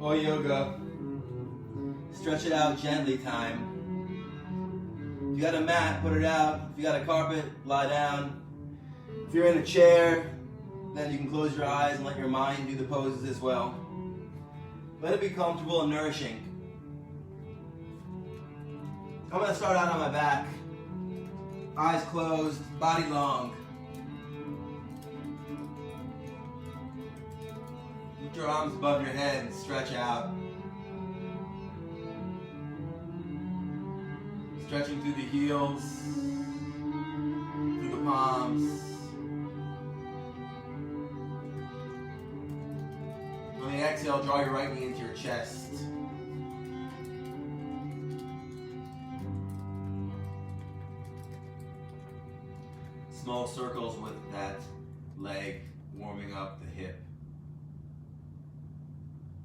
or yoga. Stretch it out gently time. If you got a mat, put it out. If you got a carpet, lie down. If you're in a chair, then you can close your eyes and let your mind do the poses as well. Let it be comfortable and nourishing. I'm going to start out on my back. Eyes closed, body long. Put your arms above your head and stretch out. Stretching through the heels, through the palms. On the exhale, draw your right knee into your chest. Small circles with that leg warming up the hip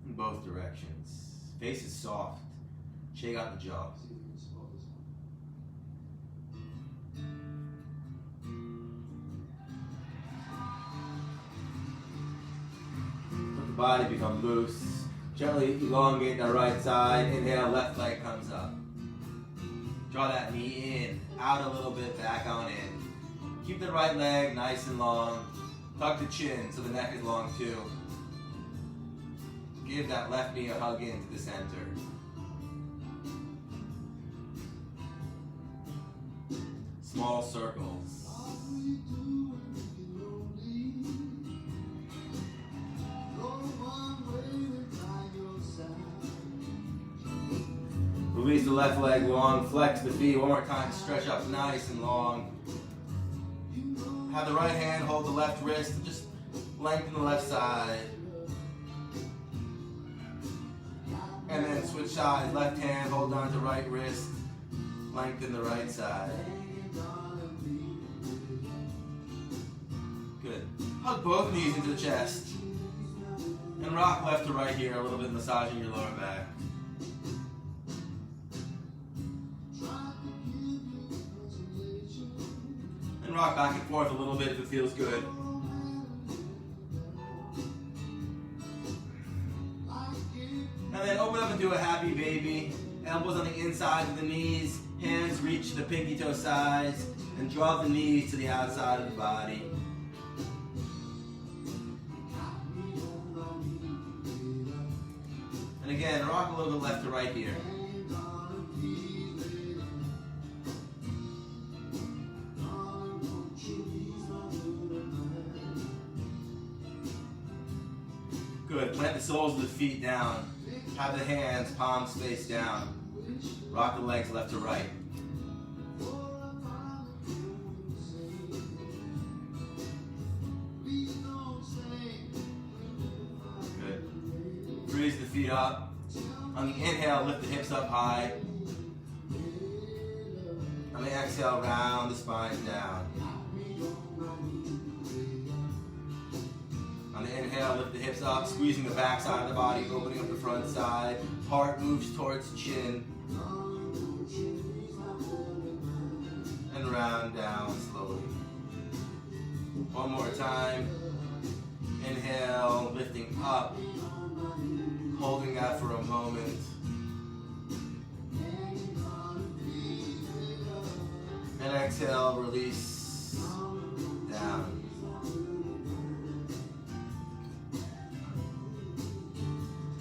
in both directions. Face is soft. Shake out the jaw. Let the body become loose. Gently elongate the right side. Inhale, left leg comes up. Draw that knee in, out a little bit, back on in. Keep the right leg nice and long. Tuck the chin so the neck is long too. Give that left knee a hug into the center. Small circles. Release the left leg long, flex the feet one more time, stretch up nice and long. Have the right hand hold the left wrist, and just lengthen the left side. And then switch sides, left hand hold on to right wrist, lengthen the right side. Good. Hug both knees into the chest. And rock left to right here, a little bit massaging your lower back. And rock back and forth a little bit if it feels good. And then open up into a happy baby. Elbows on the inside of the knees. Hands reach the pinky toe sides. And draw the knees to the outside of the body. And again, rock a little bit left to right here. Good. Plant the soles of the feet down. Have the hands, palms face down. Rock the legs left to right. Good. Raise the feet up. On the inhale, lift the hips up high. On the exhale, round the spine down. On the inhale, lift the hips up, squeezing the back side of the body, opening up the front side. Heart moves towards chin. And round down slowly. One more time. Inhale, lifting up. Holding that for a moment. And exhale, release down.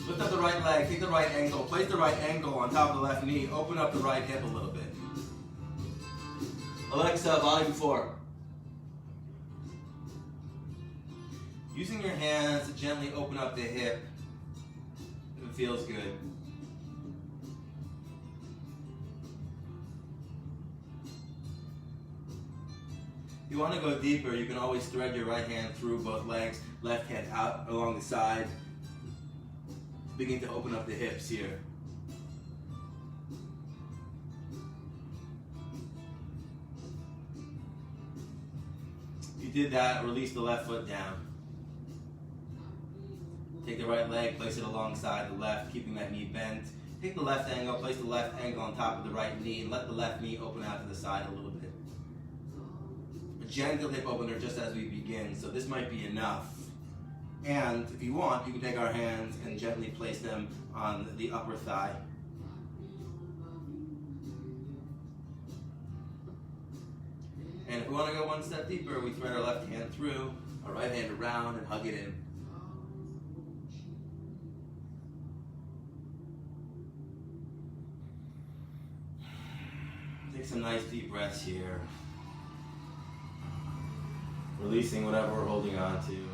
Lift up the right leg, take the right ankle, place the right ankle on top of the left knee, open up the right hip a little bit. Alexa, volume 4. Using your hands to gently open up the hip if it feels good. If you want to go deeper, you can always thread your right hand through both legs, left hand out along the side. Begin to open up the hips here. If you did that, release the left foot down. Take the right leg, place it alongside the left, keeping that knee bent. Take the left ankle, place the left ankle on top of the right knee, and let the left knee open out to the side a little bit. A gentle hip opener just as we begin, so this might be enough. And if you want, you can take our hands and gently place them on the upper thigh. And if we want to go one step deeper, we thread our left hand through, our right hand around, and hug it in. Take some nice deep breaths here. Releasing whatever we're holding on to.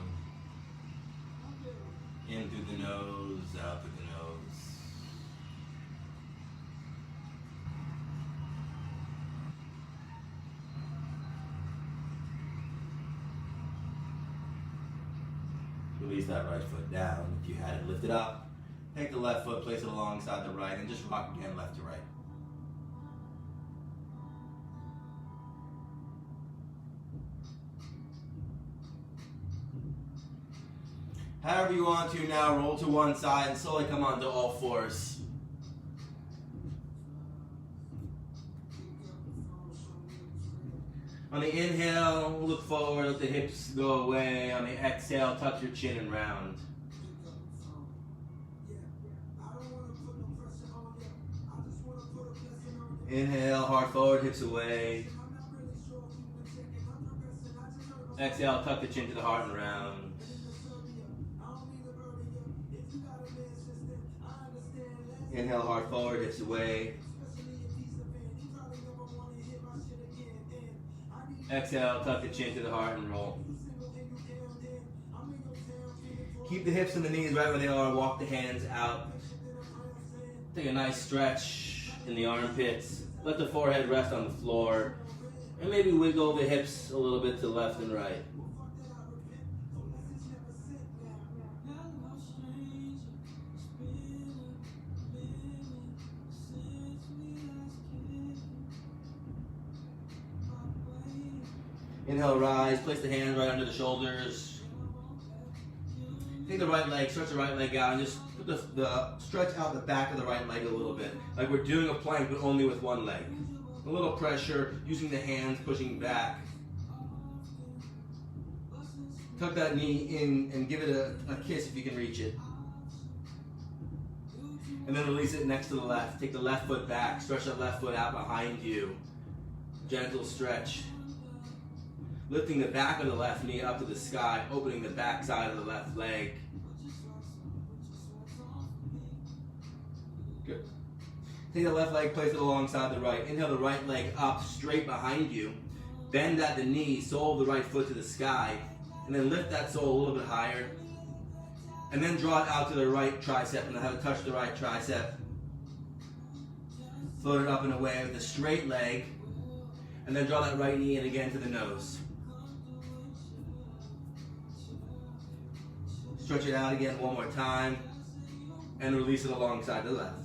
In through the nose, out through the nose. Release that right foot down. If you had it lifted up, take the left foot, place it alongside the right, and just rock again left to right. However you want to now, roll to one side and slowly come onto all fours. On the inhale, look forward, let the hips go away. On the exhale, tuck your chin and round. Inhale, heart forward, hips away. Exhale, tuck the chin to the heart and round. Inhale, heart forward, hips away. Exhale, tuck the chin to the heart and roll. Keep the hips and the knees right where they are. Walk the hands out. Take a nice stretch in the armpits. Let the forehead rest on the floor. And maybe wiggle the hips a little bit to left and right. Inhale, rise. Place the hands right under the shoulders. Take the right leg, stretch the right leg out, and just put the stretch out the back of the right leg a little bit. Like we're doing a plank, but only with one leg. A little pressure, using the hands, pushing back. Tuck that knee in and give it a kiss if you can reach it. And then release it next to the left. Take the left foot back, stretch that left foot out behind you. Gentle stretch. Lifting the back of the left knee up to the sky, opening the back side of the left leg. Good. Take the left leg, place it alongside the right. Inhale the right leg up, straight behind you. Bend at the knee, sole of the right foot to the sky. And then lift that sole a little bit higher. And then draw it out to the right tricep and have it touch the right tricep. Float it up and away with a straight leg. And then draw that right knee in again to the nose. Stretch it out again one more time. And release it alongside the left.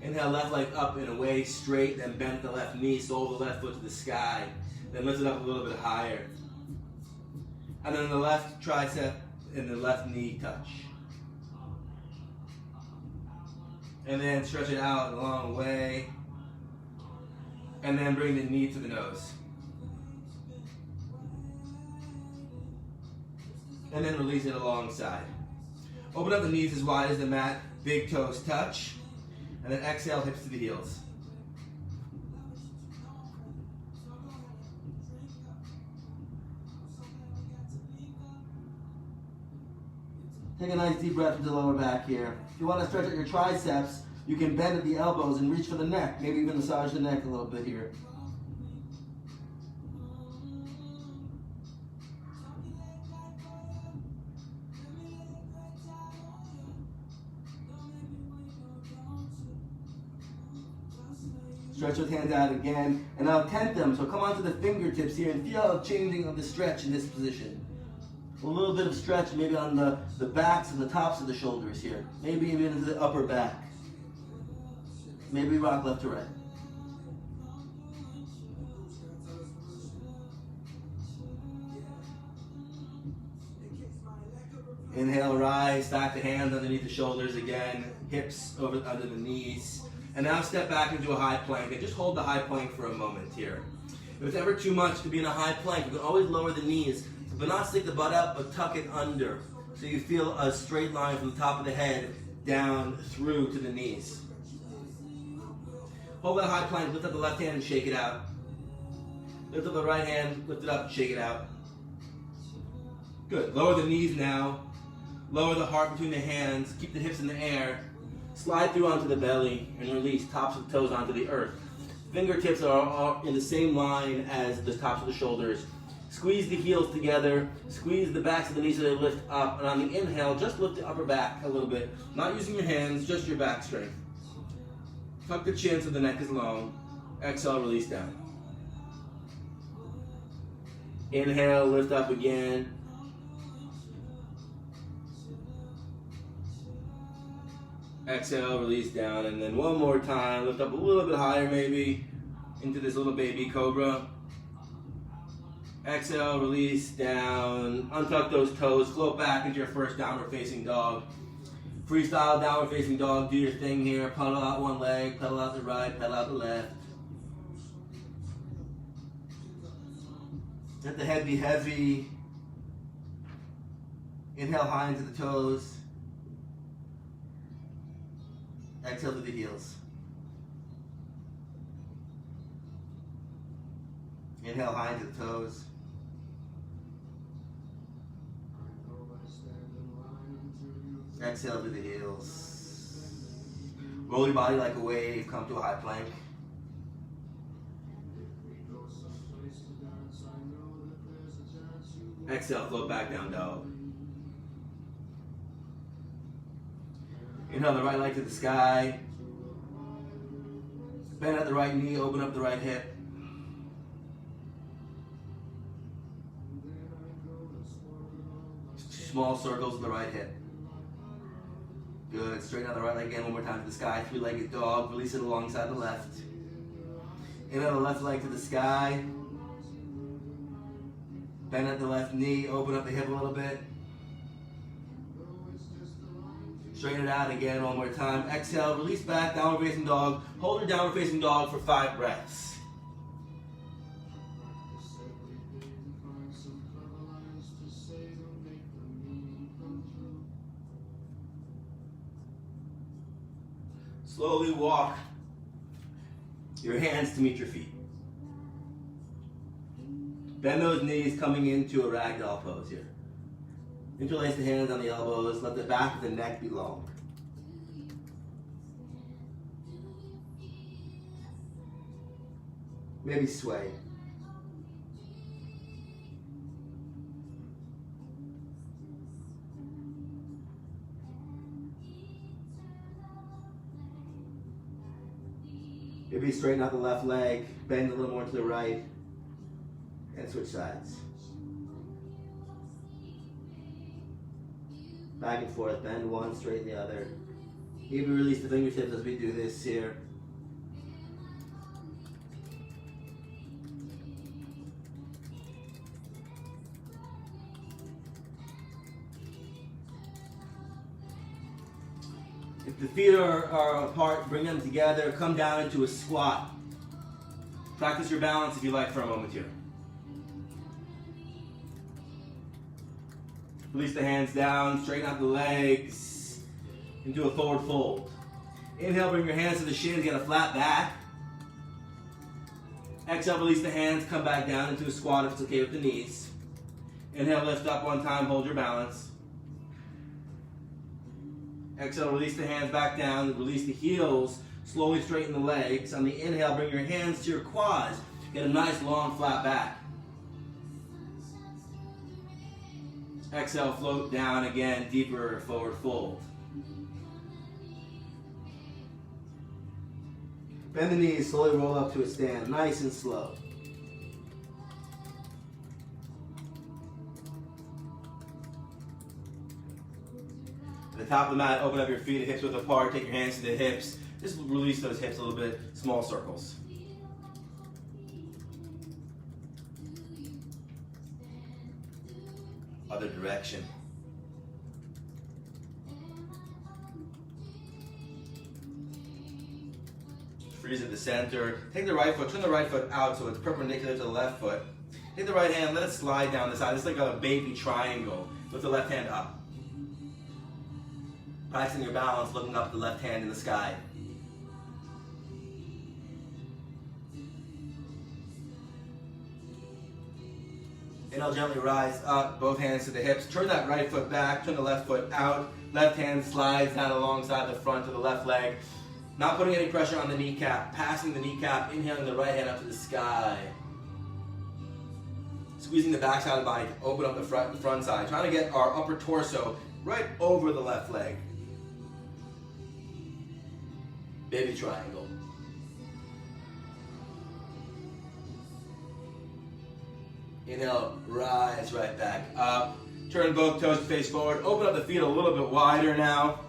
Inhale, left leg up and away, straight, then bend the left knee, sole the left foot to the sky. Then lift it up a little bit higher. And then the left tricep and the left knee touch. And then stretch it out a long way. And then bring the knee to the nose. And then release it alongside. Open up the knees as wide as the mat, big toes touch. And then exhale, hips to the heels. Take a nice deep breath into the lower back here. If you want to stretch out your triceps, you can bend at the elbows and reach for the neck. Maybe even massage the neck a little bit here. Stretch those hands out again, and now tent them. So come onto the fingertips here and feel a changing of the stretch in this position. A little bit of stretch maybe on the backs and the tops of the shoulders here. Maybe even into the upper back. Maybe rock left to right. Inhale, rise, stack the hands underneath the shoulders again, hips over under the knees. And now step back into a high plank and just hold the high plank for a moment here. If it's ever too much to be in a high plank, you can always lower the knees to but not stick the butt out, but tuck it under. So you feel a straight line from the top of the head down through to the knees. Hold that high plank, lift up the left hand and shake it out. Lift up the right hand, lift it up, shake it out. Good. Lower the knees now. Lower the heart between the hands. Keep the hips in the air. Slide through onto the belly and release tops of the toes onto the earth. Fingertips are in the same line as the tops of the shoulders. Squeeze the heels together. Squeeze the backs of the knees so they lift up. And on the inhale, just lift the upper back a little bit. Not using your hands, just your back strength. Tuck the chin so the neck is long. Exhale, release down. Inhale, lift up again. Exhale, release down, and then one more time, lift up a little bit higher maybe, into this little baby cobra. Exhale, release down, untuck those toes, float back into your first downward facing dog. Freestyle downward facing dog, do your thing here, pedal out one leg, pedal out the right, pedal out the left. Let the head be heavy. Inhale high into the toes. Exhale to the heels. Inhale high into the toes. Exhale to the heels. Roll your body like a wave, come to a high plank. Exhale, float back down dog. Inhale the right leg to the sky. Bend at the right knee, open up the right hip. Small circles to the right hip. Good. Straighten out the right leg again one more time to the sky. Three-legged dog. Release it alongside the left. Inhale the left leg to the sky. Bend at the left knee, open up the hip a little bit. Straighten it out again one more time. Exhale, release back, downward facing dog. Hold your downward facing dog for 5 breaths. Slowly walk your hands to meet your feet. Bend those knees coming into a ragdoll pose here. Interlace the hands on the elbows. Let the back of the neck be long. Maybe sway. Maybe straighten out the left leg. Bend a little more to the right. And switch sides. Back and forth, bend one, straighten the other. Maybe release the fingertips as we do this here. If the feet are apart, bring them together, come down into a squat. Practice your balance if you like for a moment here. Release the hands down, straighten out the legs into a forward fold. Inhale, bring your hands to the shins, get a flat back. Exhale, release the hands, come back down into a squat if it's okay with the knees. Inhale, lift up one time, hold your balance. Exhale, release the hands back down, release the heels, slowly straighten the legs. On the inhale, bring your hands to your quads, get a nice long flat back. Exhale, float down again, deeper forward fold. Bend the knees, slowly roll up to a stand, nice and slow. At the top of the mat, open up your feet, hips width apart, take your hands to the hips. Just release those hips a little bit, small circles. Other direction. Freeze at the center. Take the right foot, turn the right foot out so it's perpendicular to the left foot. Take the right hand, let it slide down the side. It's like a baby triangle. Lift the left hand up. Practicing your balance, looking up the left hand in the sky. Inhale, gently rise up, both hands to the hips. Turn that right foot back, turn the left foot out. Left hand slides down alongside the front of the left leg. Not putting any pressure on the kneecap, passing the kneecap, inhaling the right hand up to the sky. Squeezing the back side of the body to open up the front side. Trying to get our upper torso right over the left leg. Baby triangle. Inhale, rise right back up. Turn both toes to face forward. Open up the feet a little bit wider now.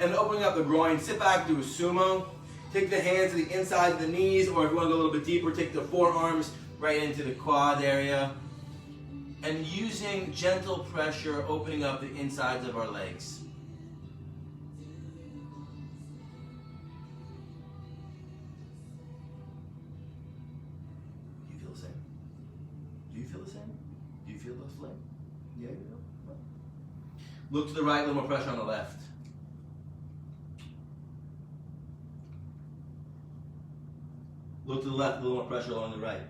And opening up the groin, sit back, do a sumo. Take the hands to the inside of the knees, or if you want to go a little bit deeper, take the forearms right into the quad area. And using gentle pressure, opening up the insides of our legs. Do you feel the same? Do you feel the same? Do you feel those legs? Yeah, you do. Look to the right, a little more pressure on the left. Look to the left, a little more pressure along the right.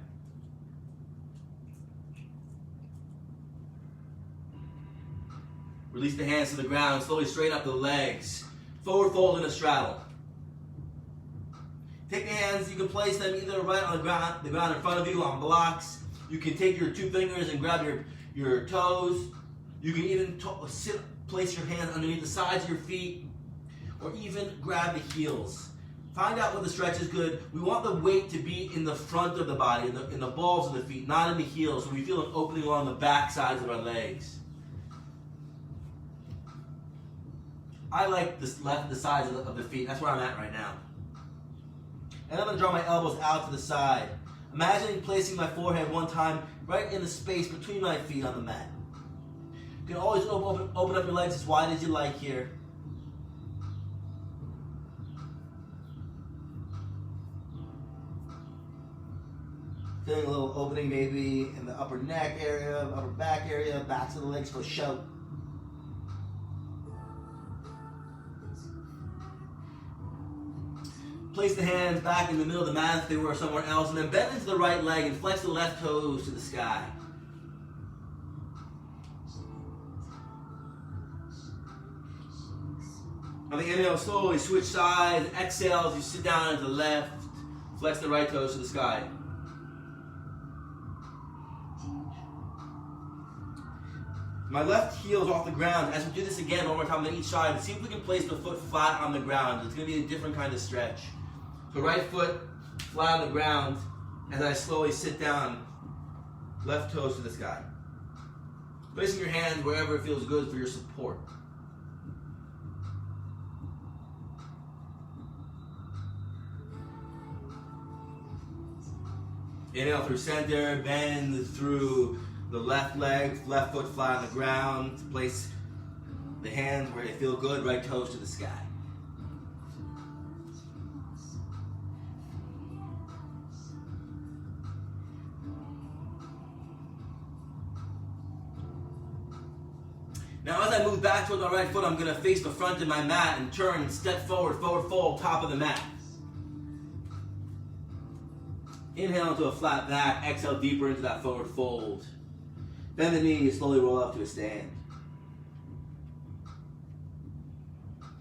Release the hands to the ground, slowly straighten up the legs. Forward fold in a straddle. Take the hands, you can place them either right on the ground in front of you on blocks. You can take your two fingers and grab your toes. You can even place your hand underneath the sides of your feet, or even grab the heels. Find out what the stretch is good. We want the weight to be in the front of the body, in the balls of the feet, not in the heels, so we feel an opening along the back sides of our legs. I like the sides of the feet. That's where I'm at right now. And I'm going to draw my elbows out to the side. Imagining placing my forehead one time right in the space between my feet on the mat. You can always open up your legs as wide as you like here. Feeling a little opening maybe in the upper neck area, upper back area, backs of the legs go shout. Place the hands back in the middle of the mat if they were somewhere else, and then bend into the right leg and flex the left toes to the sky. On the inhale, slowly switch sides. Exhale as you sit down to the left. Flex the right toes to the sky. My left heel is off the ground. As we do this again, one more time on each side, see if we can place the foot flat on the ground. It's going to be a different kind of stretch. So right foot flat on the ground as I slowly sit down, left toes to the sky. Placing your hands wherever it feels good for your support. Inhale through center, bend through the left leg, left foot flat on the ground. Place the hands where they feel good, right toes to the sky. Now as I move back toward my right foot, I'm going to face the front of my mat and turn and step forward, forward fold, top of the mat. Inhale into a flat back, exhale deeper into that forward fold. Bend the knees, slowly roll up to a stand.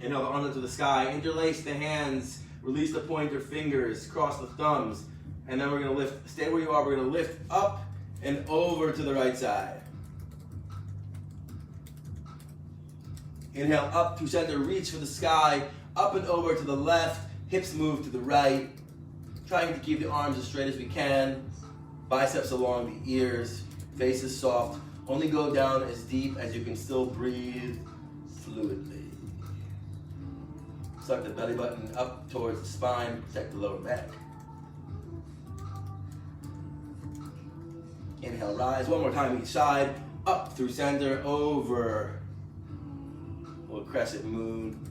Inhale the arms up to the sky, interlace the hands, release the pointer fingers, cross the thumbs, and then we're going to lift, stay where you are, we're going to lift up and over to the right side. Inhale up to center, reach for the sky, up and over to the left, hips move to the right. Trying to keep the arms as straight as we can, biceps along the ears, face is soft. Only go down as deep as you can still breathe fluidly. Suck the belly button up towards the spine, protect the lower back. Inhale, rise. One more time each side, up through center, over. Little crescent moon.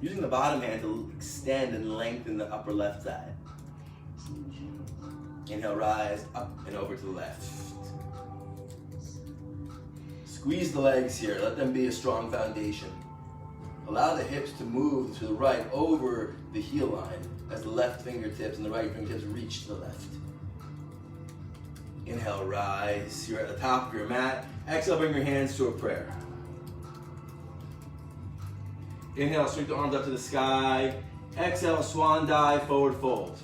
Using the bottom hand to extend and lengthen the upper left side. Inhale, rise, up and over to the left. Squeeze the legs here, let them be a strong foundation. Allow the hips to move to the right over the heel line as the left fingertips and the right fingertips reach to the left. Inhale, rise. You're at the top of your mat. Exhale, bring your hands to a prayer. Inhale, sweep the arms up to the sky. Exhale, swan dive, forward fold.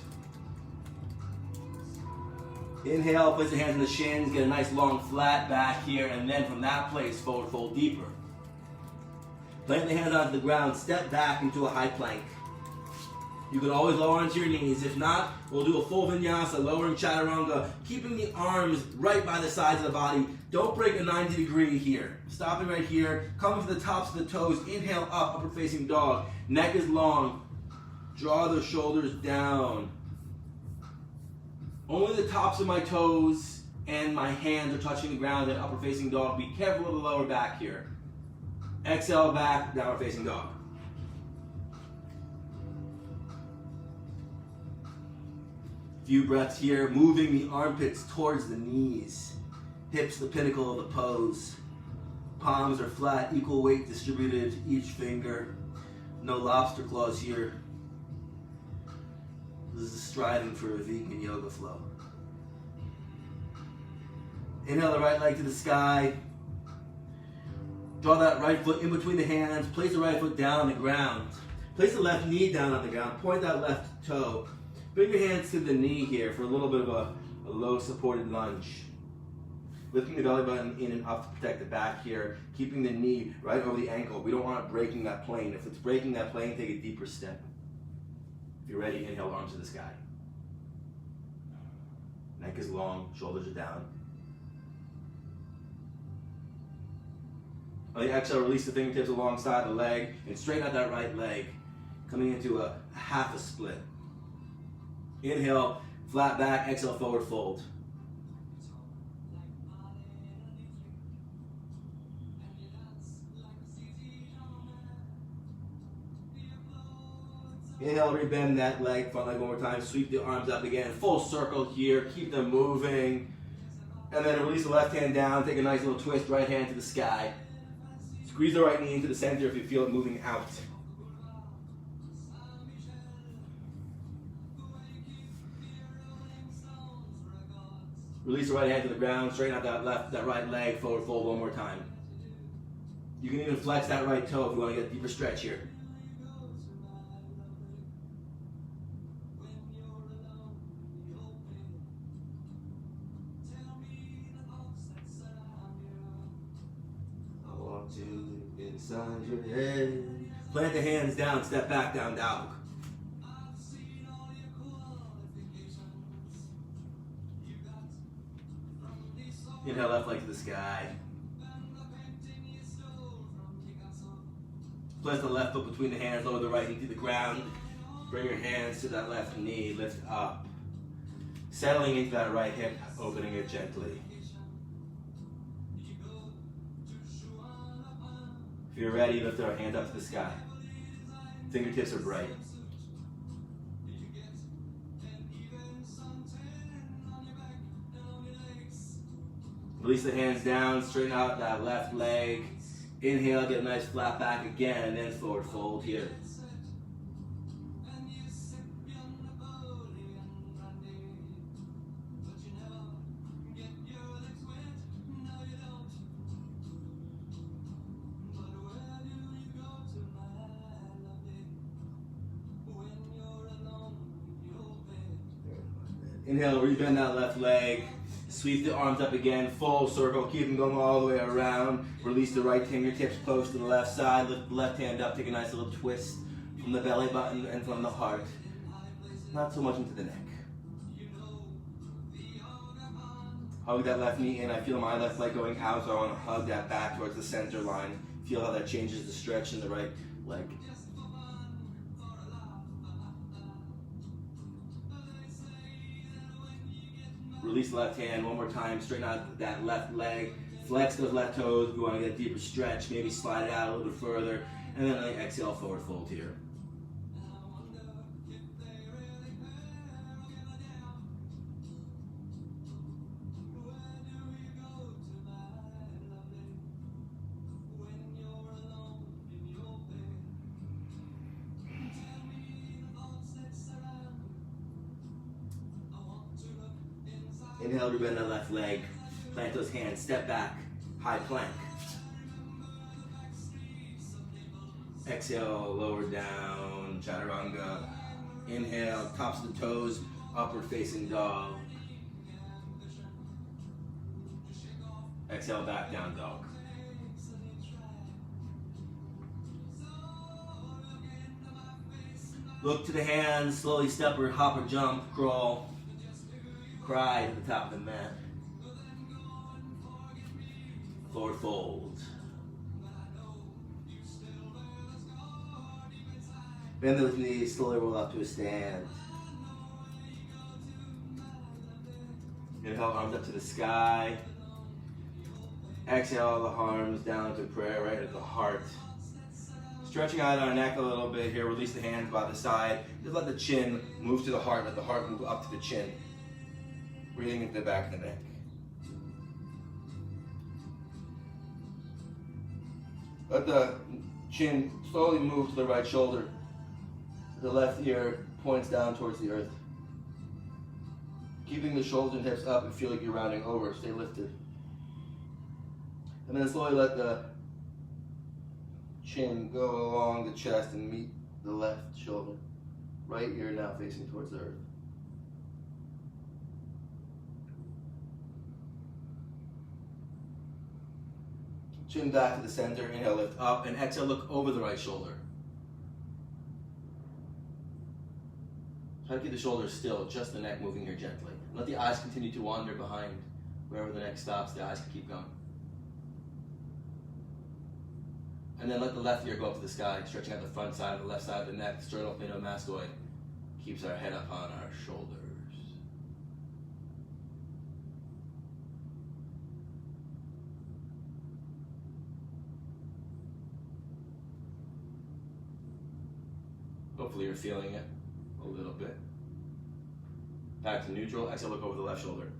Inhale, place your hands in the shins, get a nice long flat back here, and then from that place, forward fold deeper. Plant the hands onto the ground, step back into a high plank. You can always lower onto your knees. If not, we'll do a full vinyasa, lowering chaturanga, keeping the arms right by the sides of the body. Don't break a 90 degree here. Stopping right here, coming to the tops of the toes, inhale up, upward facing dog. Neck is long. Draw the shoulders down. Only the tops of my toes and my hands are touching the ground in upward facing dog. Be careful of the lower back here. Exhale back, downward facing dog. Few breaths here, moving the armpits towards the knees. Hips the pinnacle of the pose. Palms are flat, equal weight distributed to each finger. No lobster claws here. This is striving for a vegan yoga flow. Inhale the right leg to the sky. Draw that right foot in between the hands. Place the right foot down on the ground. Place the left knee down on the ground. Point that left toe. Bring your hands to the knee here for a little bit of a low supported lunge. Lifting the belly button in and up to protect the back here. Keeping the knee right over the ankle. We don't want it breaking that plane. If it's breaking that plane, take a deeper step. If you're ready, inhale, arms to the sky. Neck is long, shoulders are down. On the exhale, release the fingertips alongside the leg and straighten out that right leg, coming into a half a split. Inhale, flat back, exhale, forward fold. Inhale, rebend that leg, front leg one more time. Sweep the arms up again, full circle here, keep them moving. And then release the left hand down, take a nice little twist, right hand to the sky. Squeeze the right knee into the center if you feel it moving out. Release the right hand to the ground, straighten out that right leg, forward fold one more time. You can even flex that right toe if you want to get a deeper stretch here. Inside your head. Plant the hands down, step back, down dog. Inhale, left leg to the sky. Place the left foot between the hands, lower the right knee to the ground. Bring your hands to that left knee, lift up. Settling into that right hip, opening it gently. If you're ready, lift our hand up to the sky. Fingertips are bright. Release the hands down, straighten out that left leg. Inhale, get a nice flat back again, and then forward fold here. Inhale, rebend that left leg. Sweep the arms up again, full circle. Keep them going all the way around. Release the right fingertips close to the left side. Lift the left hand up. Take a nice little twist from the belly button and from the heart. Not so much into the neck. Hug that left knee in. I feel my left leg going out, so I want to hug that back towards the center line. Feel how that changes the stretch in the right leg. Release the left hand one more time, straighten out that left leg, flex those left toes. We want to get a deeper stretch, maybe slide it out a little bit further, and then exhale, forward fold here. Inhale, rebend that left leg. Plant those hands, step back, high plank. Exhale, lower down, chaturanga. Inhale, tops of the toes, upward facing dog. Exhale, back down dog. Look to the hands, slowly step or hop or jump, crawl, cry to the top of the mat. Forward fold. Bend those knees, slowly roll up to a stand. Inhale, arms up to the sky. Exhale, the arms down to prayer, right at the heart. Stretching out our neck a little bit here. Release the hands by the side. Just let the chin move to the heart. Let the heart move up to the chin. Breathing into the back of the neck. Let the chin slowly move to the right shoulder. The left ear points down towards the earth. Keeping the shoulders and hips up and feel like you're rounding over. Stay lifted. And then slowly let the chin go along the chest and meet the left shoulder. Right ear now facing towards the earth. Chin back to the center. Inhale, lift up, and exhale, look over the right shoulder. Try to keep the shoulders still, just the neck moving here gently. Let the eyes continue to wander behind. Wherever the neck stops, the eyes can keep going. And then let the left ear go up to the sky, stretching out the front side of the left side of the neck. Sternocleidomastoid keeps our head up on our shoulders. Hopefully you're feeling it a little bit. Back to neutral. Exhale, look over the left shoulder.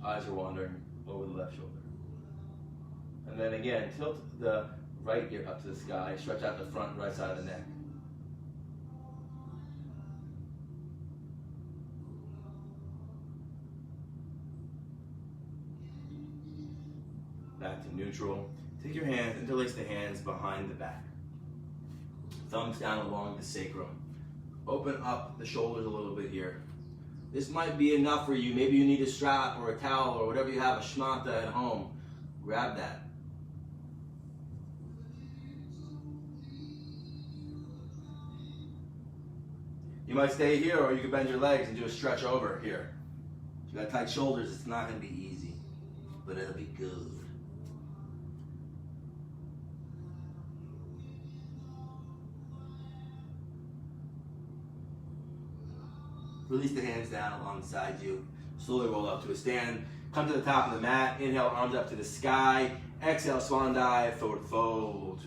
Eyes are wandering over the left shoulder. And then again, tilt the right ear up to the sky. Stretch out the front and right side of the neck. Back to neutral. Take your hands, interlace the hands behind the back. Thumbs down along the sacrum. Open up the shoulders a little bit here. This might be enough for you. Maybe you need a strap or a towel or whatever you have, a shmata at home. Grab that. You might stay here, or you can bend your legs and do a stretch over here. If you got tight shoulders, it's not going to be easy, but it'll be good. Release the hands down alongside you. Slowly roll up to a stand. Come to the top of the mat. Inhale, arms up to the sky. Exhale, swan dive, forward fold.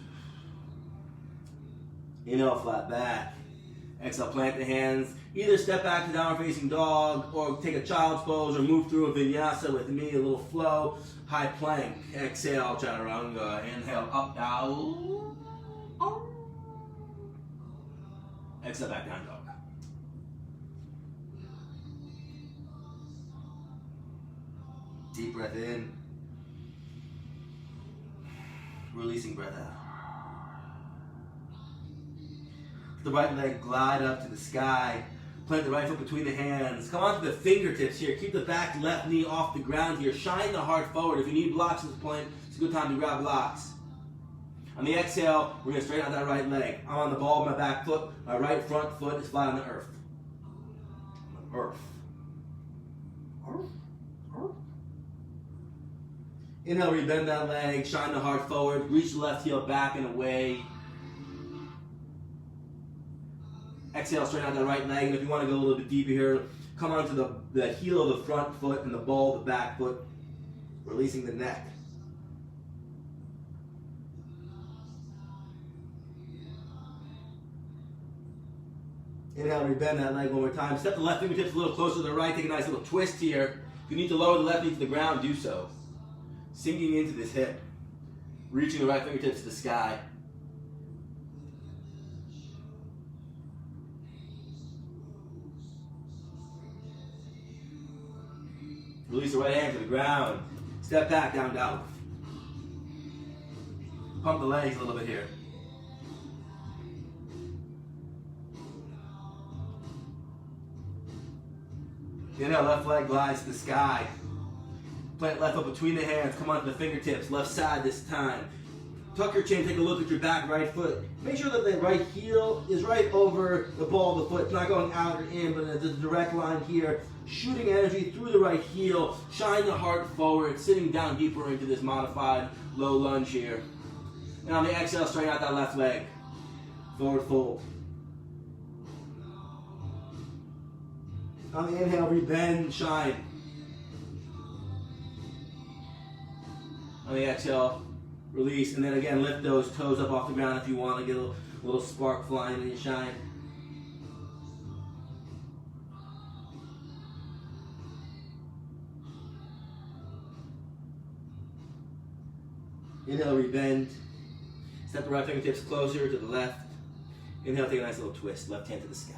Inhale, flat back. Exhale, plant the hands. Either step back to downward facing dog, or take a child's pose, or move through a vinyasa with me, a little flow. High plank. Exhale, chaturanga. Inhale, up, down. Exhale, back down dog. Deep breath in. Releasing breath out. The right leg glide up to the sky. Plant the right foot between the hands. Come onto the fingertips here. Keep the back left knee off the ground here. Shine the heart forward. If you need blocks at this point, it's a good time to grab blocks. On the exhale, we're going to straighten out that right leg. I'm on the ball of my back foot. My right front foot is flat on the earth. Inhale, rebend that leg, shine the heart forward, reach the left heel back and away. Exhale, straighten out that right leg, and if you want to go a little bit deeper here, come onto the heel of the front foot and the ball of the back foot, releasing the neck. Inhale, rebend that leg one more time. Step the left fingertips a little closer to the right, take a nice little twist here. If you need to lower the left knee to the ground, do so. Sinking into this hip, reaching the right fingertips to the sky. Release the right hand to the ground. Step back, down dog. Pump the legs a little bit here. Inhale, left leg glides to the sky. Plant left foot between the hands. Come onto the fingertips. Left side this time. Tuck your chin. Take a look at your back right foot. Make sure that the right heel is right over the ball of the foot. It's not going out or in, but it's a direct line here. Shooting energy through the right heel. Shine the heart forward. Sitting down deeper into this modified low lunge here. And on the exhale, straighten out that left leg. Forward fold. On the inhale, rebend, shine. On the exhale, release, and then again, lift those toes up off the ground if you want to get a little spark flying in your shine. Inhale, rebend. Step the right fingertips closer to the left. Inhale, take a nice little twist, left hand to the sky.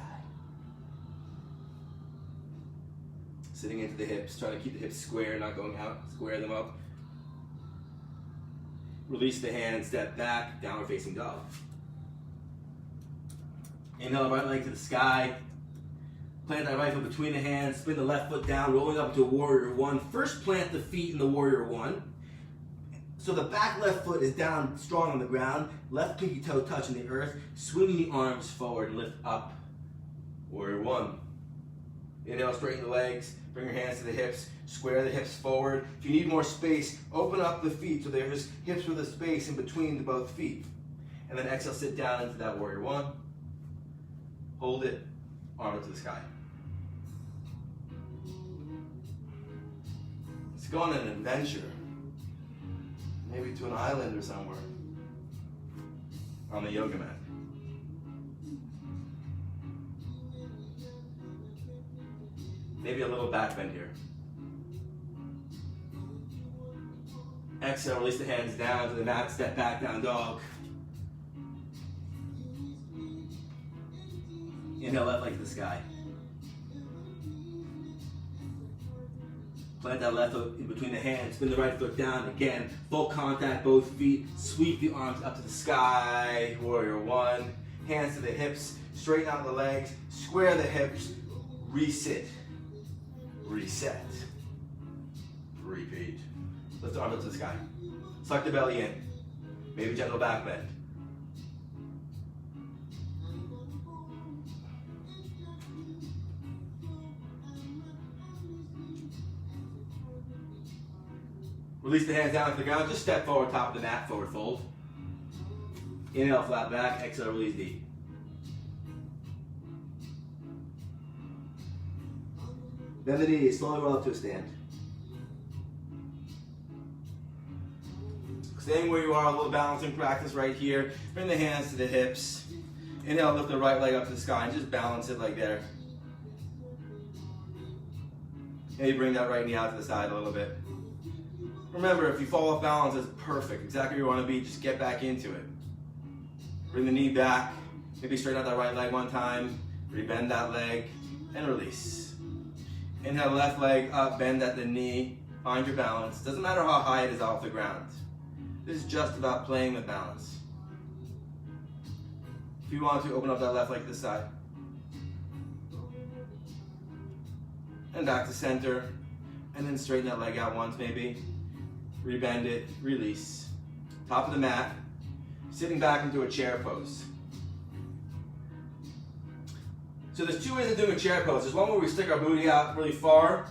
Sitting into the hips, trying to keep the hips square, not going out, square them up. Release the hand, step back, downward facing dog. Inhale, right leg to the sky. Plant that right foot between the hands, spin the left foot down, rolling up into warrior one. First plant the feet in the warrior one. So the back left foot is down strong on the ground, left pinky toe touching the earth, swinging the arms forward and lift up. Warrior one. Inhale, straighten the legs, bring your hands to the hips, square the hips forward. If you need more space, open up the feet so there's hips with a space in between the both feet. And then exhale, sit down into that warrior one. Hold it, arm up to the sky. Let's go on an adventure. Maybe to an island or somewhere. On the yoga mat. Maybe a little back bend here. Exhale, release the hands down to the mat, step back, down dog. Inhale, left leg to the sky. Plant that left foot in between the hands, spin the right foot down. Again, full contact, both feet. Sweep the arms up to the sky. Warrior one. Hands to the hips, straighten out the legs, square the hips, resit. Reset. Repeat. Lift the arms up to the sky. Suck the belly in. Maybe gentle back bend. Release the hands down to the ground. Just step forward, top of the mat, forward fold. Inhale, flat back. Exhale, release deep. Bend the knees, slowly roll up to a stand. Staying where you are, a little balancing practice right here. Bring the hands to the hips. Inhale, lift the right leg up to the sky and just balance it like there. And you bring that right knee out to the side a little bit. Remember, if you fall off balance, it's perfect. Exactly where you want to be, just get back into it. Bring the knee back. Maybe straighten out that right leg one time. Rebend that leg and release. Inhale, left leg up, bend at the knee. Find your balance. Doesn't matter how high it is off the ground. This is just about playing with balance. If you want to, open up that left leg to the side. And back to center. And then straighten that leg out once maybe. Rebend it, release. Top of the mat. Sitting back into a chair pose. So there's two ways of doing a chair pose. There's one where we stick our booty out really far.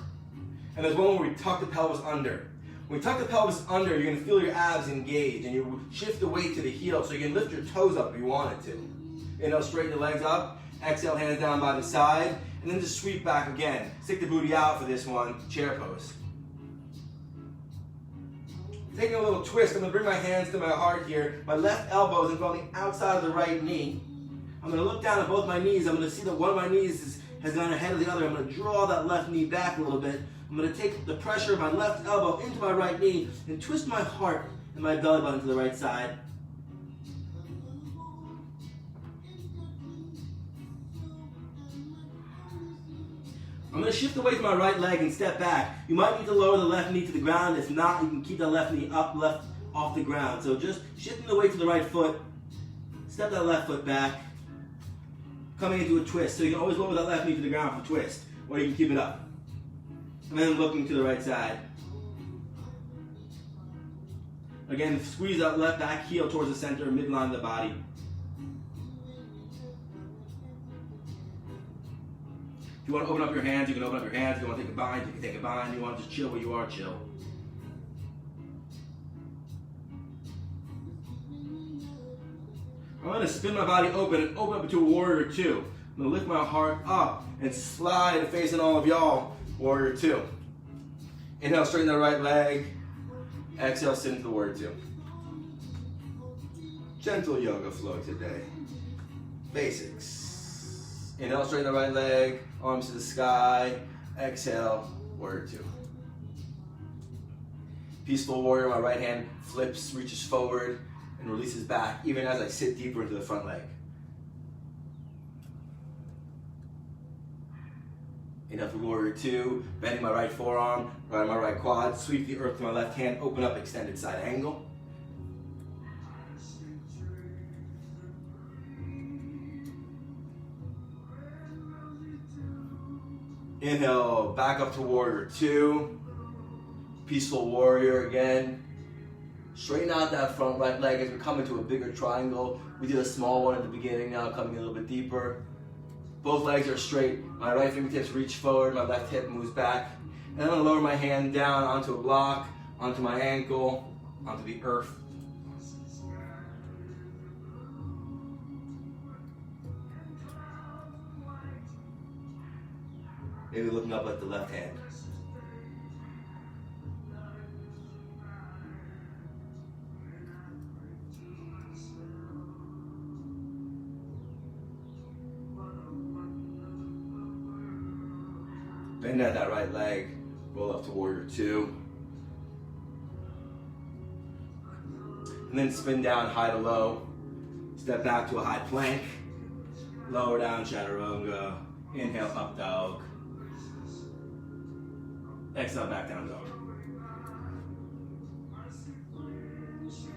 And there's one where we tuck the pelvis under. When you tuck the pelvis under, you're going to feel your abs engage, and you shift the weight to the heel, so you can lift your toes up if you wanted to. Inhale, straighten the legs up. Exhale, hands down by the side, and then just sweep back again. Stick the booty out for this one, chair pose. Taking a little twist, I'm going to bring my hands to my heart here. My left elbow is on the outside of the right knee. I'm going to look down at both my knees. I'm going to see that one of my knees has gone ahead of the other. I'm going to draw that left knee back a little bit. I'm going to take the pressure of my left elbow into my right knee and twist my heart and my belly button to the right side. I'm going to shift away from my right leg and step back. You might need to lower the left knee to the ground. If not, you can keep the left knee up, left off the ground. So just shifting the weight to the right foot. Step that left foot back. Coming into a twist. So you can always lower that left knee to the ground for twist. Or you can keep it up. And then looking to the right side. Again, squeeze that left back heel towards the center, midline of the body. If you want to open up your hands, you can open up your hands. If you want to take a bind, you can take a bind. You want to just chill where you are, chill. I'm going to spin my body open and open up into a warrior two. I'm going to lift my heart up and slide facing all of y'all, warrior two. Inhale, straighten the right leg. Exhale, sit into the warrior two. Gentle yoga flow today. Basics. Inhale, straighten the right leg, arms to the sky. Exhale, warrior two. Peaceful warrior, my right hand flips, reaches forward, and releases back, even as I sit deeper into the front leg. Inhale for warrior two, bending my right forearm, right on my right quad, sweep the earth to my left hand, open up, extended side angle. Inhale, back up to warrior two, peaceful warrior again. Straighten out that front right leg as we come into a bigger triangle. We did a small one at the beginning, now coming a little bit deeper. Both legs are straight. My right fingertips reach forward, my left hip moves back. And I'm going to lower my hand down onto a block, onto my ankle, onto the earth. Maybe looking up at the left hand. Bend at that right leg, roll up to warrior two. And then spin down high to low. Step back to a high plank. Lower down, chaturanga. Inhale, up dog. Exhale, back down dog.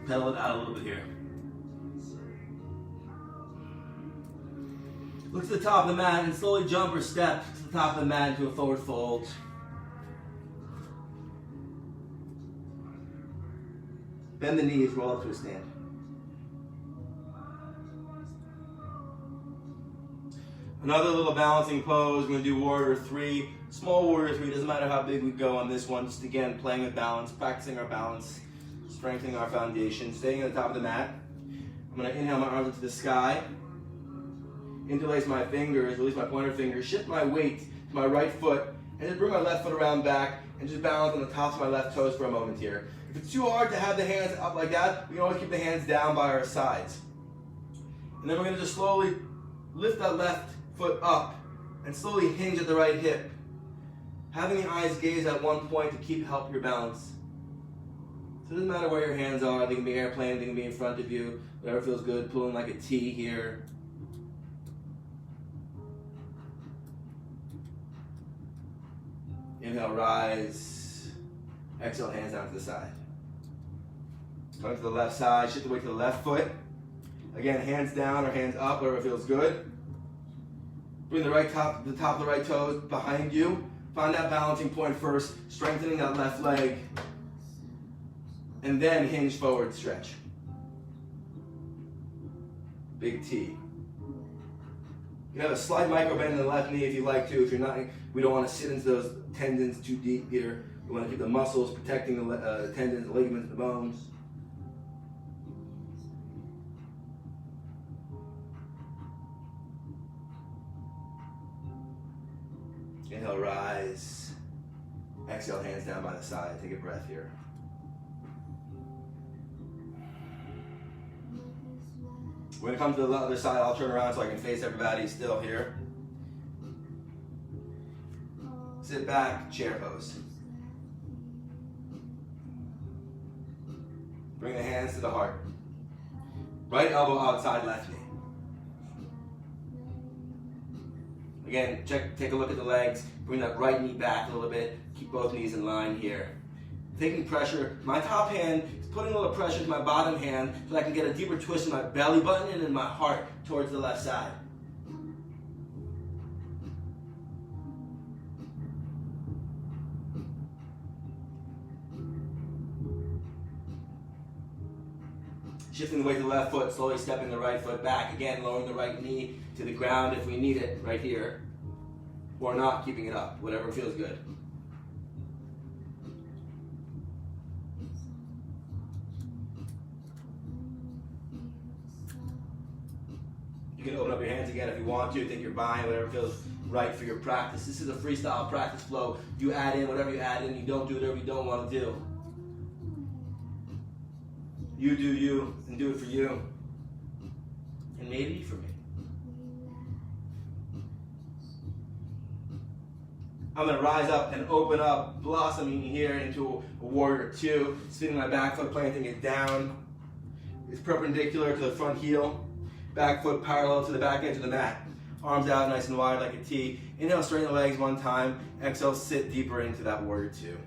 Pedal it out a little bit here. Look to the top of the mat and slowly jump or step to the top of the mat into a forward fold. Bend the knees, roll up to a stand. Another little balancing pose. We're going to do warrior three. Small warrior three, doesn't matter how big we go on this one. Just again, playing with balance, practicing our balance, strengthening our foundation, staying at the top of the mat. I'm going to inhale my arms into the sky. Interlace my fingers, release my pointer finger, shift my weight to my right foot, and just bring my left foot around back and just balance on the tops of my left toes for a moment here. If it's too hard to have the hands up like that, we can always keep the hands down by our sides. And then we're going to just slowly lift that left foot up and slowly hinge at the right hip. Having the eyes gaze at one point to help your balance. So it doesn't matter where your hands are, they can be airplane, they can be in front of you, whatever feels good, pulling like a T here. Inhale, rise. Exhale, hands down to the side. Come to the left side, shift the weight to the left foot. Again, hands down or hands up, wherever it feels good. Bring the top of the right toes behind you. Find that balancing point first, strengthening that left leg. And then hinge forward, stretch. Big T. You have a slight micro bend in the left knee if you like to. If you're not, we don't want to sit into those tendons too deep here. We want to keep the muscles protecting the tendons, the ligaments, the bones. Inhale, rise. Exhale, hands down by the side. Take a breath here. We're going to come to the other side. I'll turn around so I can face everybody still here. Sit back, chair pose. Bring the hands to the heart. Right elbow outside left knee. Again, take a look at the legs. Bring that right knee back a little bit. Keep both knees in line here. Taking pressure. My top hand is putting a little pressure to my bottom hand so I can get a deeper twist in my belly button and in my heart towards the left side. Shifting the weight to the left foot, slowly stepping the right foot back. Again, lowering the right knee to the ground if we need it, right here. Or not, keeping it up, whatever feels good. You can open up your hands again if you want to. Take your bind, whatever feels right for your practice. This is a freestyle practice flow. You add in whatever you add in. You don't do whatever you don't want to do. You do you, and do it for you. And maybe for me. I'm going to rise up and open up, blossoming here into a warrior two. Spinning my back foot, planting it down. It's perpendicular to the front heel. Back foot parallel to the back edge of the mat. Arms out nice and wide like a T. Inhale, straighten the legs one time. Exhale, sit deeper into that warrior two.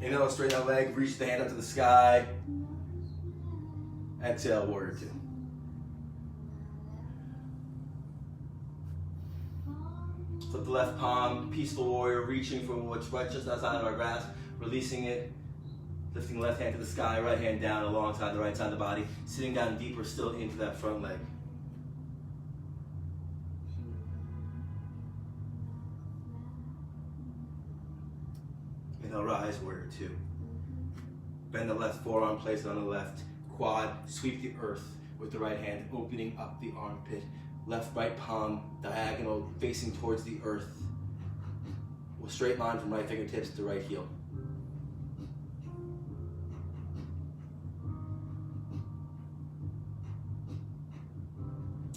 Inhale, straighten that leg, reach the hand up to the sky. Exhale, warrior two. Flip the left palm, peaceful warrior, reaching for what's right just outside of our grasp, releasing it, lifting the left hand to the sky, right hand down alongside the right side of the body, sitting down deeper still into that front leg. Inhale, rise, warrior two. Bend the left forearm, place it on the left quad, sweep the earth with the right hand, opening up the armpit. Left, right palm, diagonal, facing towards the earth. With straight line from right fingertips to right heel.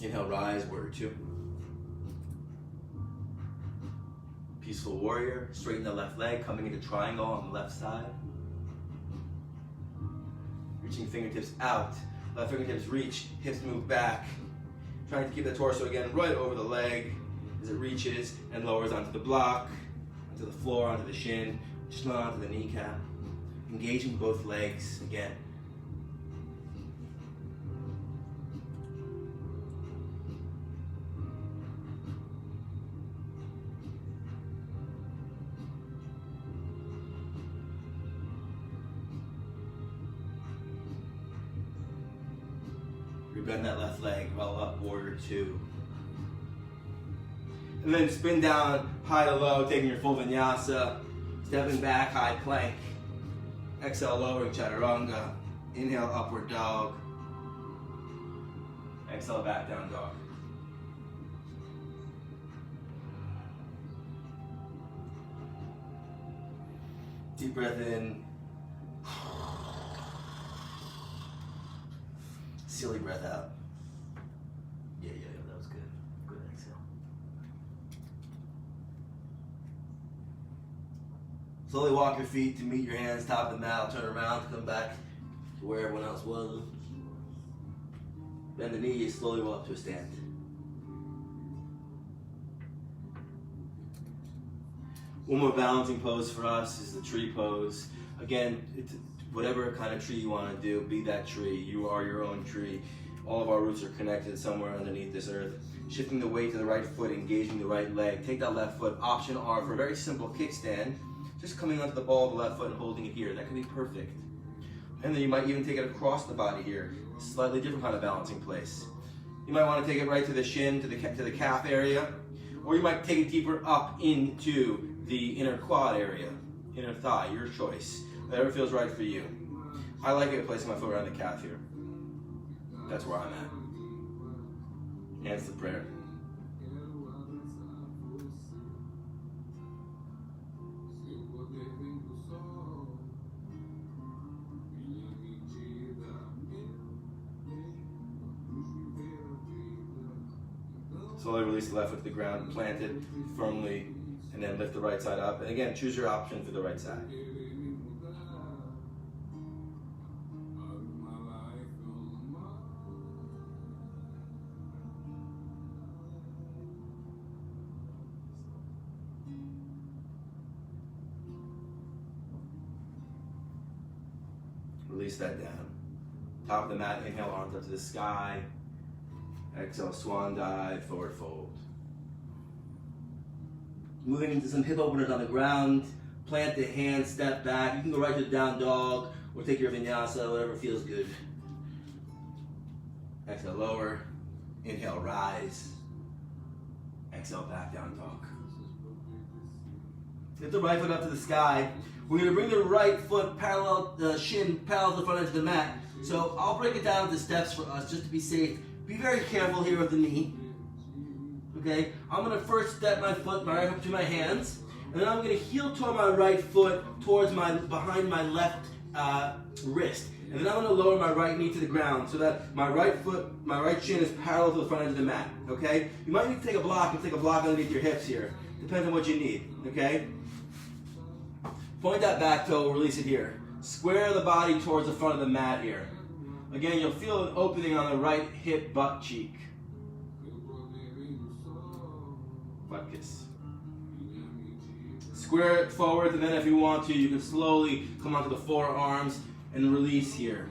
Inhale, rise, warrior two. Peaceful warrior, straighten the left leg, coming into triangle on the left side. Reaching fingertips out, left fingertips reach, hips move back. Trying to keep the torso again right over the leg as it reaches and lowers onto the block, onto the floor, onto the shin, just not onto the kneecap. Engaging both legs again. Bend that left leg, roll up, warrior two. And then spin down, high to low, taking your full vinyasa. Stepping back, high plank. Exhale, lowering chaturanga. Inhale, upward dog. Exhale, back down dog. Deep breath in. Silly breath out. Yeah, that was good. Good exhale. Slowly walk your feet to meet your hands, top of the mat. Turn around, come back to where everyone else was. Bend the knees, slowly walk to a stand. One more balancing pose for us is the tree pose. Again, it's whatever kind of tree you want to do, be that tree. You are your own tree. All of our roots are connected somewhere underneath this earth. Shifting the weight to the right foot, engaging the right leg. Take that left foot, option R for a very simple kickstand. Just coming onto the ball of the left foot and holding it here. That could be perfect. And then you might even take it across the body here. Slightly different kind of balancing place. You might want to take it right to the shin, to the calf area. Or you might take it deeper up into the inner quad area, inner thigh, your choice. Whatever feels right for you. I like it placing my foot around the calf here. That's where I'm at. Hands to prayer. Slowly release the left foot to the ground, plant it firmly, and then lift the right side up. And again, choose your option for the right side. Release that down. Top of the mat, inhale, arms up to the sky. Exhale, swan dive, forward fold. Moving into some hip openers on the ground. Plant the hands, step back. You can go right to the down dog or take your vinyasa, whatever feels good. Exhale, lower. Inhale, rise. Exhale, back down dog. Lift the right foot up to the sky. We're going to bring the right foot parallel, the shin parallel to the front edge of the mat. So I'll break it down into steps for us just to be safe. Be very careful here with the knee. Okay? I'm going to first step my foot right up to my hands. And then I'm going to heel toe my right foot towards behind my left wrist. And then I'm going to lower my right knee to the ground so that my right shin is parallel to the front edge of the mat. Okay? You might need to take a block and take a block underneath your hips here. Depends on what you need. Okay? Point that back toe, release it here. Square the body towards the front of the mat here. Again, you'll feel an opening on the right hip, butt cheek. Butt kiss. Square it forward, and then if you want to, you can slowly come onto the forearms and release here.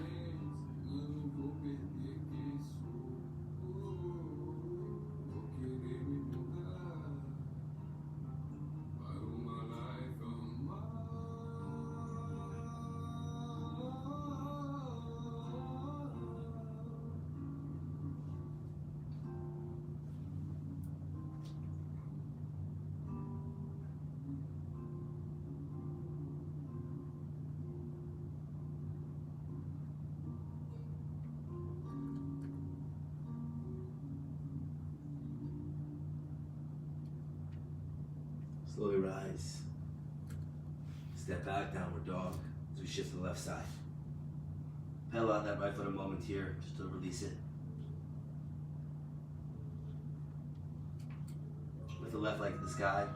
Slowly rise. Step back, downward dog, as we shift to the left side. Pedal out that right foot a moment here, just to release it. Lift the left leg to the sky.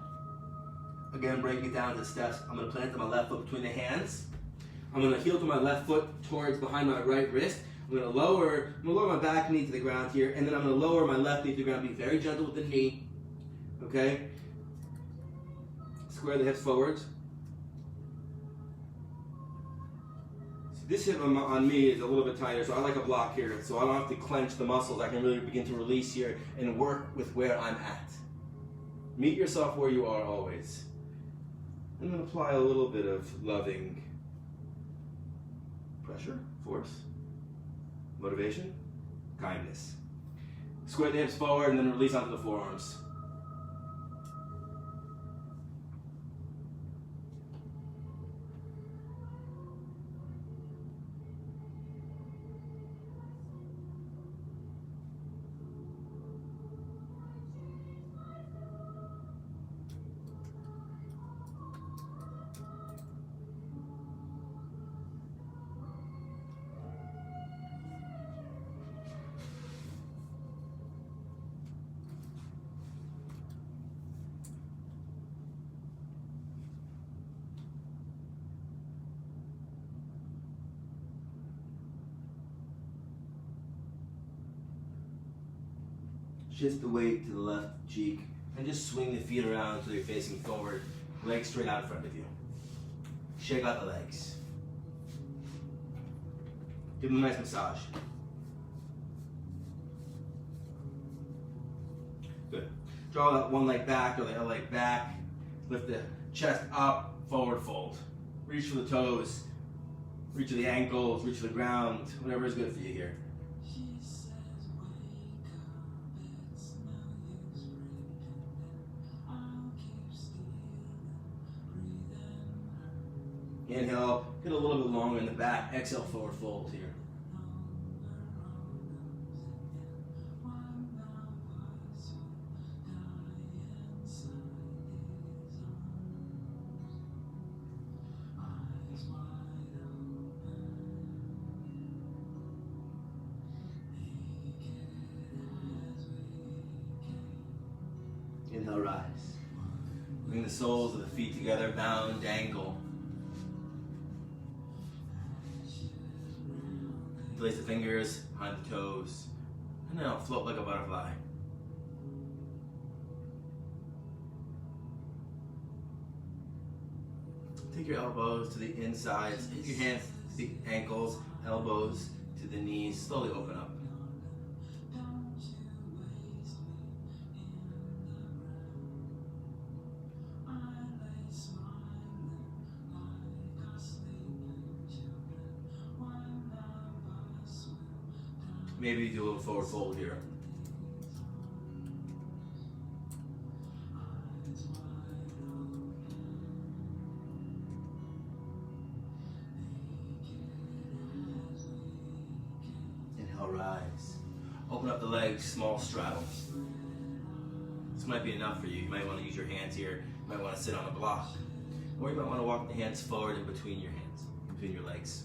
Again, breaking it down to steps. I'm going to plant my left foot between the hands. I'm going to heel to my left foot towards behind my right wrist. I'm going to lower my back knee to the ground here, and then I'm going to lower my left knee to the ground. Be very gentle with the knee. Okay? Square the hips forwards. So this hip on me is a little bit tighter, so I like a block here. So I don't have to clench the muscles. I can really begin to release here and work with where I'm at. Meet yourself where you are always. And then apply a little bit of loving pressure, force, motivation, kindness. Square the hips forward and then release onto the forearms. Shift the weight to the left cheek and just swing the feet around until you're facing forward, legs straight out in front of you. Shake out the legs. Give them a nice massage. Good. Draw that one leg back or the other leg back. Lift the chest up, forward fold. Reach for the toes. Reach to the ankles, reach to the ground, whatever is good for you here. Inhale, get a little bit longer in the back. Exhale, forward fold here. Inhale, rise. Bring the soles of the feet together, bound, angle. Place the fingers behind the toes, and then I'll float like a butterfly. Take your elbows to the insides, hit your hands to the ankles, elbows to the knees, slowly open up. Maybe do a little forward fold here. Inhale, rise. Open up the legs, small straddle. This might be enough for you. You might want to use your hands here. You might want to sit on a block. Or you might want to walk the hands forward in between your hands, between your legs.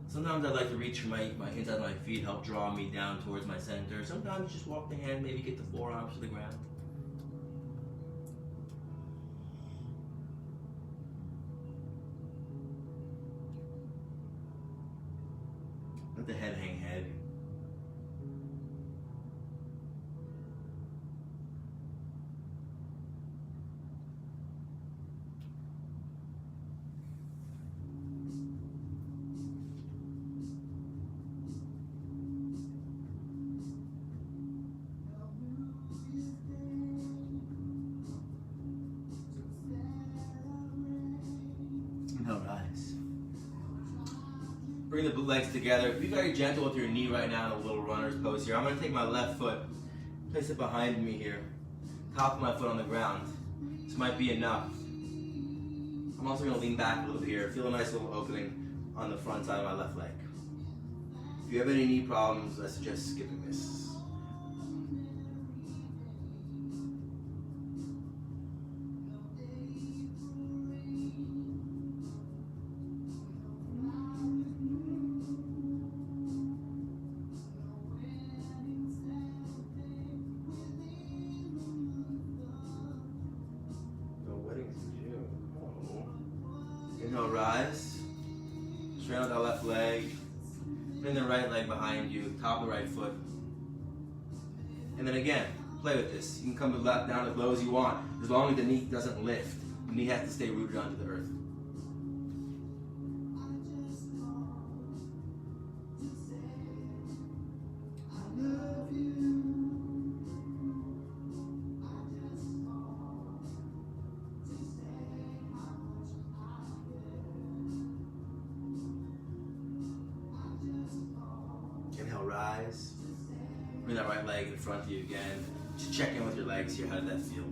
Sometimes I like to reach my inside my feet, help draw me down towards my center. Sometimes just walk the hand, maybe get the forearms to the ground. Let the head hang heavy. Inhale, rise. Bring the legs together. Be very gentle with your knee right now in a little runner's pose here. I'm going to take my left foot, place it behind me here. Top of my foot on the ground. This might be enough. I'm also going to lean back a little bit here. Feel a nice little opening on the front side of my left leg. If you have any knee problems, I suggest skipping this. Inhale, rise. Straighten out that left leg. Bring the right leg behind you, top of the right foot. And then again, play with this. You can come down as low as you want, as long as the knee doesn't lift. The knee has to stay rooted onto the earth. Inhale, rise. Bring that right leg in front of you again. Just check in with your legs here. How did that feel?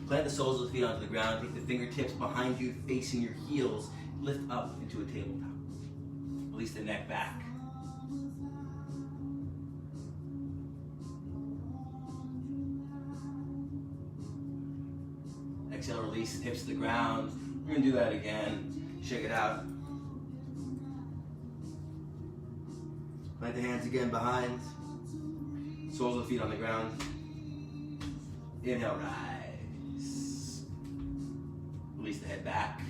Plant the soles of the feet onto the ground. Take the fingertips behind you, facing your heels. Lift up into a tabletop. Release the neck back. Exhale, release the hips to the ground. We're going to do that again. Shake it out. Plant the hands again behind. Soles of the feet on the ground. Inhale, rise. Release the head back.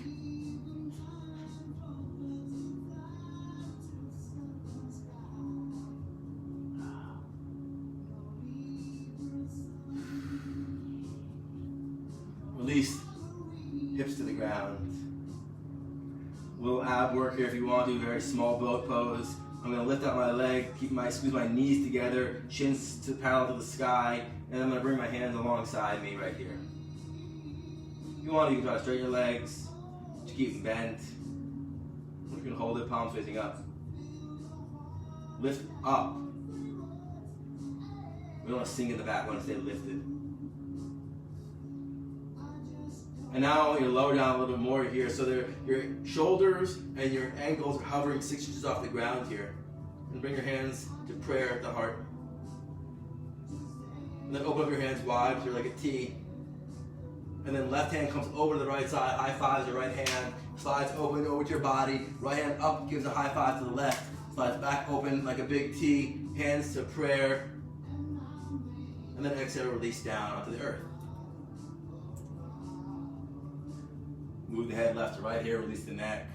Release hips to the ground. A little ab work here if you want to, very small boat pose. I'm going to lift up my leg, squeeze my knees together, chins parallel to the sky, and I'm going to bring my hands alongside me right here. If you want to, you can try to straighten your legs, just keep them bent. You can hold it, palms facing up. Lift up. We don't want to sink in the back, we want to stay lifted. And now I want you to lower down a little bit more here so your shoulders and your ankles are hovering 6 inches off the ground here. And bring your hands to prayer at the heart. And then open up your hands wide so you're like a T. And then left hand comes over to the right side, high fives your right hand, slides open over to your body, right hand up gives a high five to the left, slides back open like a big T, hands to prayer. And then exhale, release down onto the earth. Move the head left to right here, release the neck.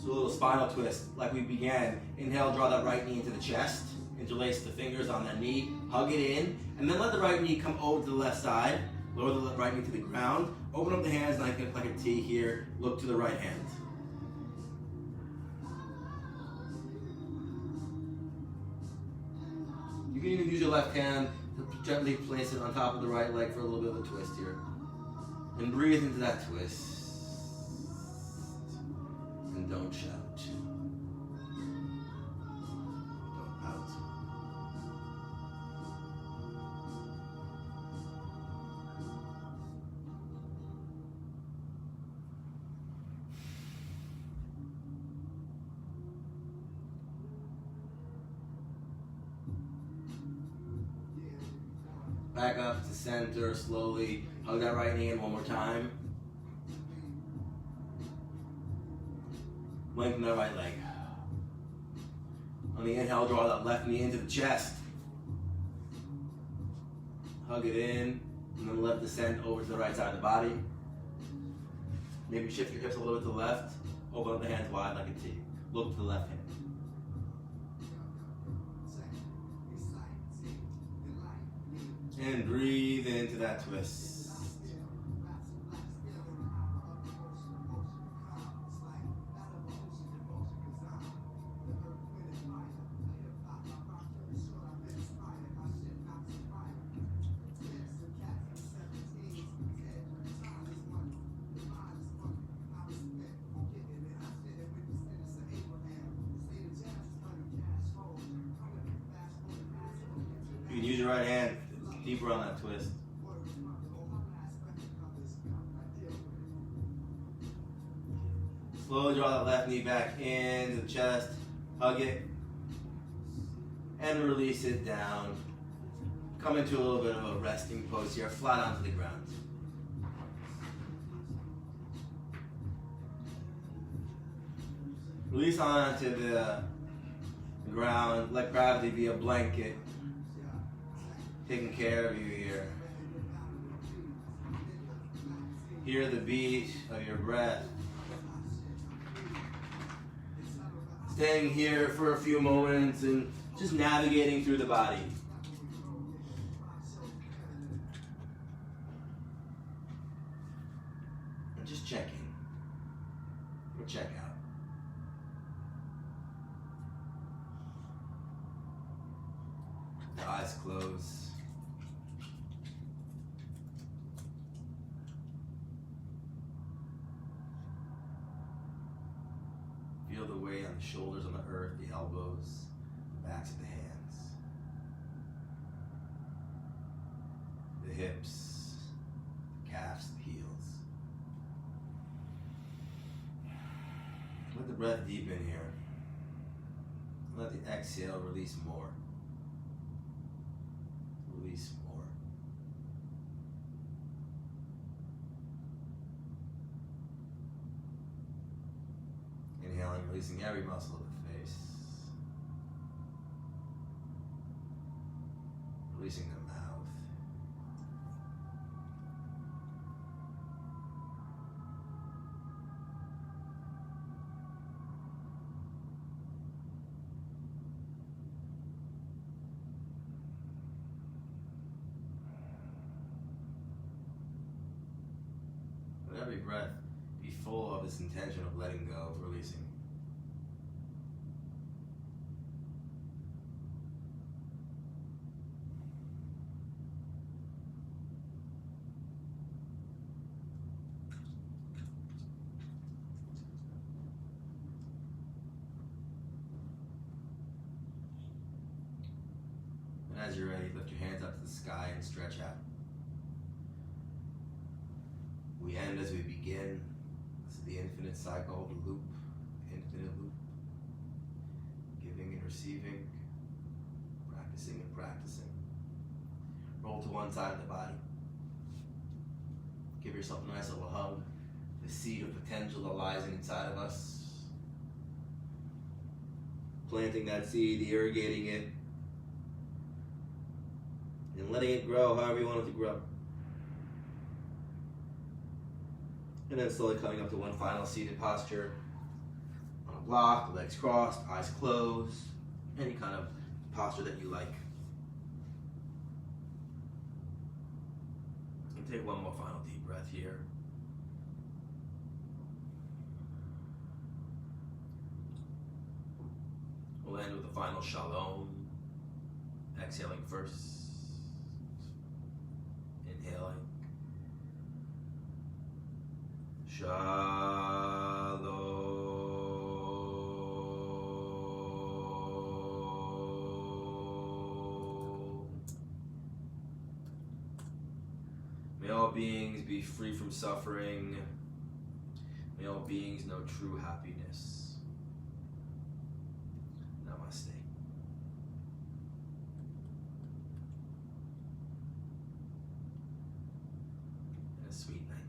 So a little spinal twist, like we began. Inhale, draw that right knee into the chest. Interlace the fingers on that knee, hug it in, and then let the right knee come over to the left side. Lower the right knee to the ground. Open up the hands like a T here. Look to the right hand. You can even use your left hand to gently place it on top of the right leg for a little bit of a twist here. And breathe into that twist. And don't shout. Don't pout. Back up to center slowly. Hug that right knee in one more time. Lengthen that right leg. On the inhale, draw that left knee into the chest. Hug it in, and then let it descend over to the right side of the body. Maybe shift your hips a little bit to the left. Open up the hands wide like a T. Look to the left hand. And breathe into that twist. You can use your right hand deeper on that twist. Slowly draw that left knee back into the chest. Hug it. And release it down. Come into a little bit of a resting pose here, flat onto the ground. Release onto the ground. Let gravity be a blanket taking care of you here. Hear the beat of your breath. Staying here for a few moments and just navigating through the body. And just checking. Or check out. The eyes closed. Feel the weight on the shoulders, on the earth, the elbows, the backs of the hands, the hips, the calves, the heels. Let the breath deepen here. Let the exhale release more. Release more. Inhaling, releasing every muscle of the face. Releasing the mouth. Let every breath be full of this intention of letting go, of releasing. And as you're ready, lift your hands up to the sky and stretch out. We end as we begin. This is the infinite cycle, the loop, the infinite loop. Giving and receiving, practicing and practicing. Roll to one side of the body. Give yourself a nice little hug. The seed of potential that lies inside of us. Planting that seed, irrigating it, and letting it grow however you want it to grow. And then slowly coming up to one final seated posture on a block, legs crossed, eyes closed, any kind of posture that you like. And Take one more final deep breath here. We'll end with a final shalom. Exhaling first. Inhaling. Shalom. May all beings be free from suffering. May all beings know true happiness. Namaste. And a sweet night.